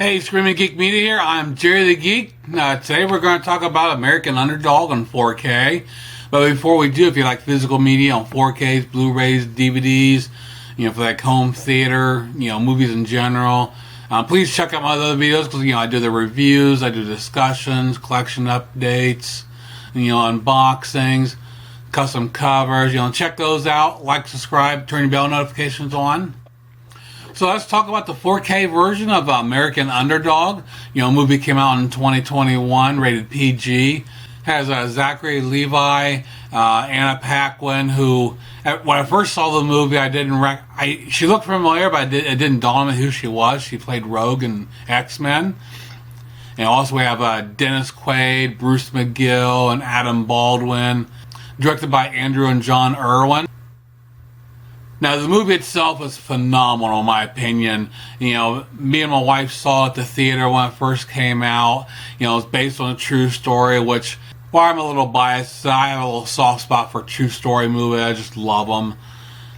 Hey, Screaming Geek Media here. I'm Jerry the Geek. Today we're going to talk about American Underdog on 4K. But before we do, if you like physical media on 4Ks, Blu-rays, DVDs, for like home theater, movies in general, please check out my other videos because, I do the reviews, I do discussions, collection updates, unboxings, custom covers. Check those out. Like, subscribe, turn your bell notifications on. So let's talk about the 4K version of American Underdog. Movie came out in 2021, rated PG. Has Zachary Levi, Anna Paquin, who, when I first saw the movie, she looked familiar, but it didn't dawn on me who she was. She played Rogue in X-Men. And also we have Dennis Quaid, Bruce McGill, and Adam Baldwin. Directed by Andrew and John Irwin. Now, the movie itself is phenomenal, in my opinion. Me and my wife saw it at the theater when it first came out. It's based on a true story, which, while I'm a little biased, I have a little soft spot for true story movies. I just love them.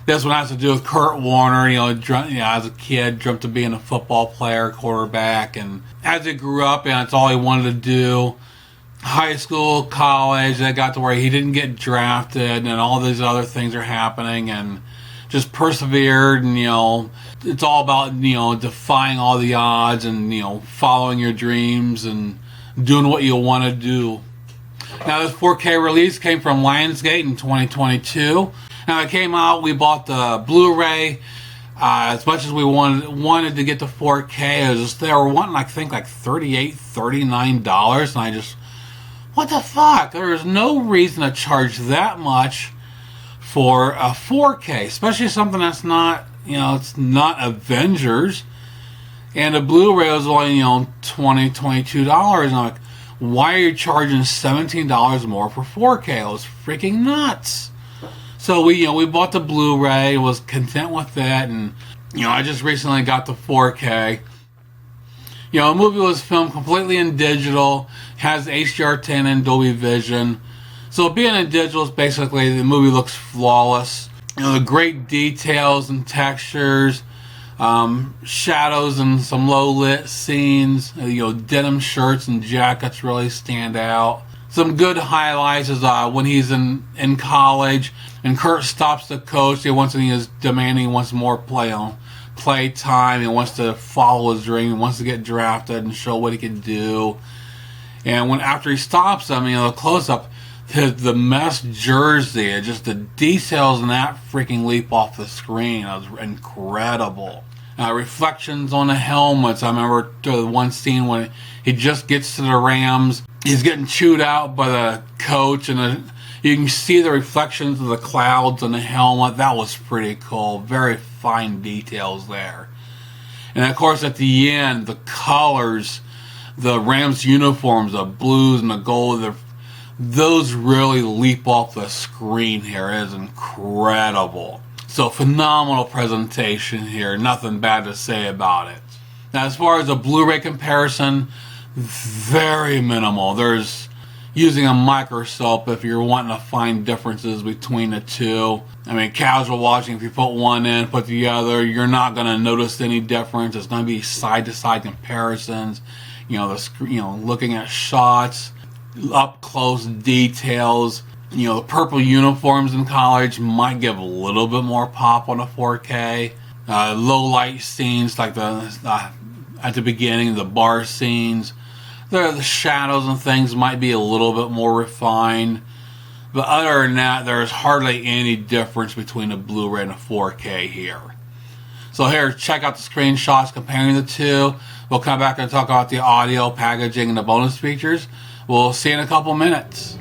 This one has to do with Kurt Warner. As a kid, dreamt of being a football player, quarterback, and as he grew up, and it's all he wanted to do. High school, college, they got to where he didn't get drafted, and all these other things are happening, and just persevered, and it's all about defying all the odds and following your dreams and doing what you want to do. Now, this 4K release came from Lionsgate in 2022. Now, it came out, we bought the Blu-ray. As much as we wanted to get the 4K, they were wanting, I think, like $38, $39, and I just, what the fuck? There is no reason to charge that much for a 4K, especially something that's not, it's not Avengers. And a Blu-ray was only, $20, $22. And I'm like, why are you charging $17 more for 4K? It was freaking nuts. So we bought the Blu-ray, was content with that, and, I just recently got the 4K. The movie was filmed completely in digital, has HDR10 and Dolby Vision. So being in digital is basically, the movie looks flawless. The great details and textures, shadows and some low lit scenes. Denim shirts and jackets really stand out. Some good highlights is when he's in college and Kurt stops the coach. He is demanding, he wants more play time. He wants to follow his dream. He wants to get drafted and show what he can do. And after he stops him, the close up. The mesh jersey, just the details in that freaking leap off the screen. It was incredible. Reflections on the helmets. I remember the one scene when he just gets to the Rams. He's getting chewed out by the coach, and you can see the reflections of the clouds on the helmet. That was pretty cool. Very fine details there. And of course, at the end, the colors, the Rams uniforms, the blues and the gold, those really leap off the screen here. It is incredible. So phenomenal presentation here. Nothing bad to say about it. Now, as far as a Blu-ray comparison, very minimal. There's using a microscope if you're wanting to find differences between the two. Casual watching, if you put one in, put the other, you're not going to notice any difference. It's going to be side-to-side comparisons. Looking at shots, up close details. The purple uniforms in college might give a little bit more pop on a 4K. Low light scenes like at the beginning, the bar scenes. The shadows and things might be a little bit more refined. But other than that, there's hardly any difference between a Blu-ray and a 4K here. So here, check out the screenshots comparing the two. We'll come back and talk about the audio, packaging, and the bonus features. We'll see you in a couple minutes.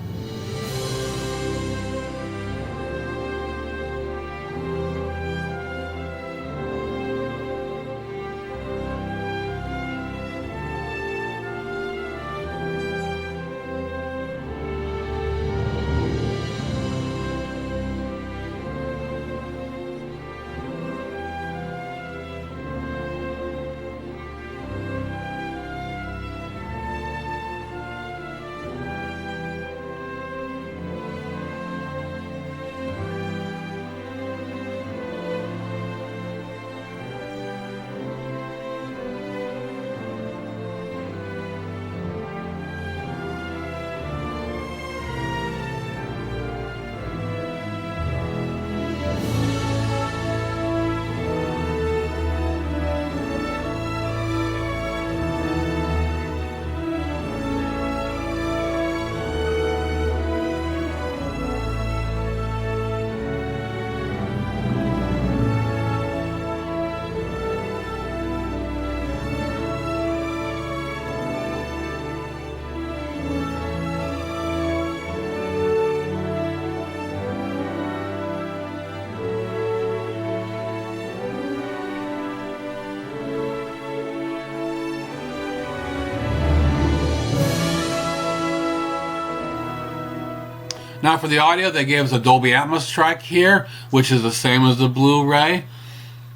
Now for the audio, they gave us a Dolby Atmos track here, which is the same as the Blu-ray.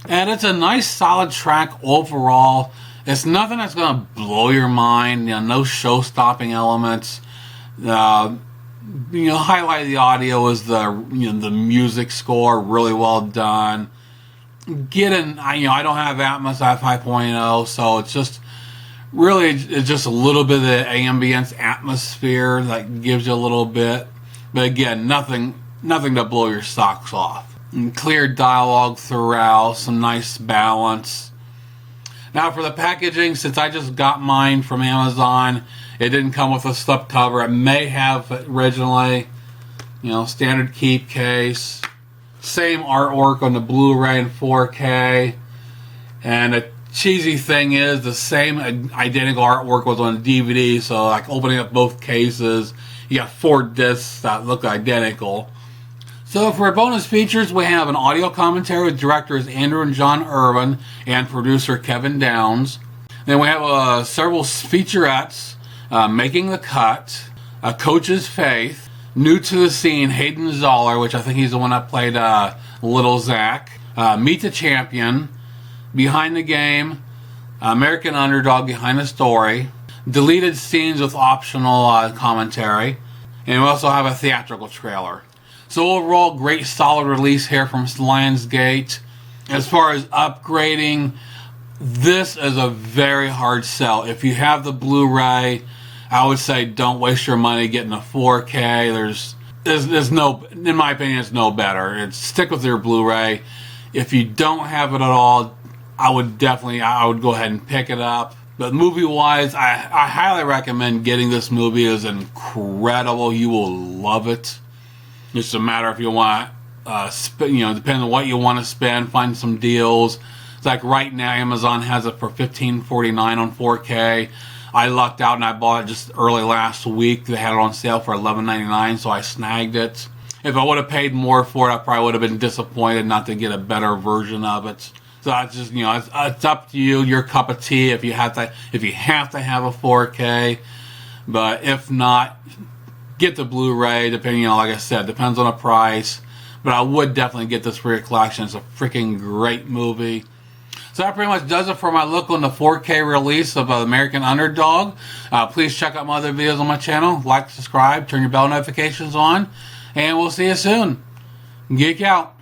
And it's a nice solid track overall. It's nothing that's going to blow your mind, no show-stopping elements. Highlight of the audio is the music score, really well done. I don't have Atmos, I have 5.0, so it's just a little bit of the ambience atmosphere that gives you a little bit. But again, nothing to blow your socks off. And clear dialogue throughout, some nice balance. Now for the packaging, since I just got mine from Amazon, it didn't come with a slip cover. It may have originally, standard keep case. Same artwork on the Blu-ray and 4K. And the cheesy thing is, the same identical artwork was on DVD, so like opening up both cases, you got 4 discs that look identical. So for our bonus features, we have an audio commentary with directors Andrew and John Irwin and producer Kevin Downs. Then we have several featurettes, Making the Cut, A Coach's Faith, New to the Scene, Hayden Zoller, which I think he's the one that played Little Zach, Meet the Champion, Behind the Game, American Underdog, Behind the Story, deleted scenes with optional commentary, and we also have a theatrical trailer. So overall, great solid release here from Lionsgate. As far as upgrading, this is a very hard sell. If you have the Blu-ray, I would say don't waste your money getting a 4K. There's no, in my opinion, it's no better. Stick with your Blu-ray. If you don't have it at all, I would go ahead and pick it up. But movie-wise, I highly recommend getting this movie. It is incredible. You will love it. It's a matter if you want, depending on what you want to spend, find some deals. It's like right now, Amazon has it for $15.49 on 4K. I lucked out and I bought it just early last week. They had it on sale for $11.99, so I snagged it. If I would have paid more for it, I probably would have been disappointed not to get a better version of it. So it's just, it's up to you, your cup of tea. If you have to have a 4K, but if not, get the Blu-ray. Depending, like I said, depends on the price. But I would definitely get this for your collection. It's a freaking great movie. So that pretty much does it for my look on the 4K release of American Underdog. Please check out my other videos on my channel. Like, subscribe, turn your bell notifications on, and we'll see you soon. Geek out.